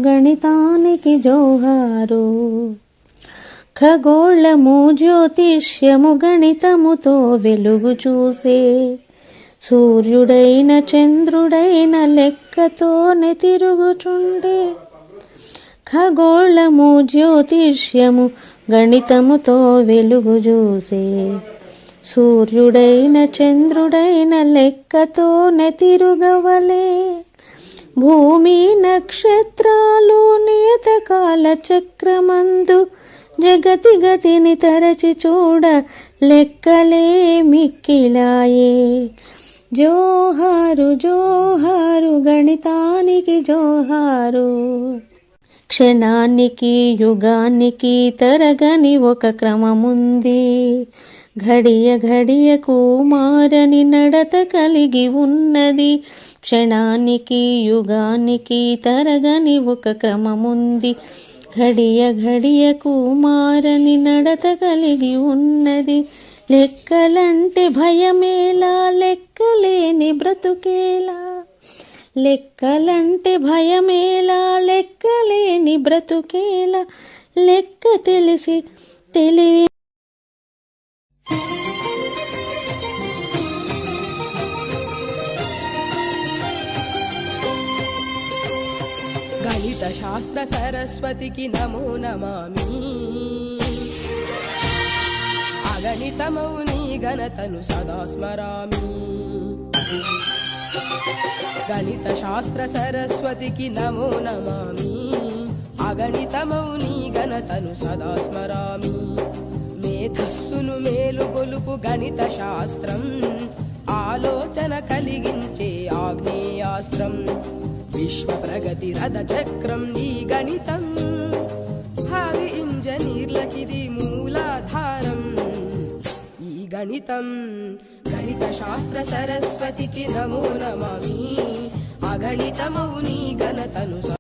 గణితానికి జోహారు. ఖగోళము జ్యోతిష్యము గణితముతో వెలుగు చూసే, సూర్యుడైన చంద్రుడైన లెక్కతోనే తిరుగుచుండే. ఖగోళము జ్యోతిష్యము గణితముతో వెలుగు చూసే, సూర్యుడైన చంద్రుడైన లెక్కతోనే తిరుగవలే. భూమి నక్షత్రాలు నియత కాల చక్రమందు జగతి గతిని తరచి చూడ లెక్కలే మిక్కిలాయే. జోహారు జోహారు గణితానికి జోహారు. క్షణానికి యుగానికి తరగని ఒక క్రమముంది, ఘడియ ఘడియకు మారని నడత కలిగి ఉన్నది. క్షణానికి యుగానికి తరగని ఒక క్రమముంది, ఘడియ ఘడియకు మారని నడత కలిగి ఉన్నది. లెక్కలంటే భయమేలా, లెక్కలేని బ్రతుకేలా. లెక్కలంటే భయమేలా, లెక్కలేని బ్రతుకేలా. లెక్క తెలిసి తెలివి గణిత శాస్త్ర సరస్వతికి నమో నమామి. అగణితమౌ నీ ఘనతను సదా స్మరామి. గణిత శాస్త్ర సరస్వతికి నమో నమామి. అగణితమౌ నీ ఘనతను సదా స్మరామి. మేధస్సును మేలుగొలుపు గణిత శాస్త్రం, ఆలోచన కలిగించే ఆగ్నేయాస్త్రం. విశ్వ ప్రగతి రథ చక్రం నీ గణితం, భావి ఇంజనీర్లకిది మూలాధారం. ఈ గణితం గణిత శాస్త్ర సరస్వతికి నమో నమామి. అగణితమౌ నీ ఘనతను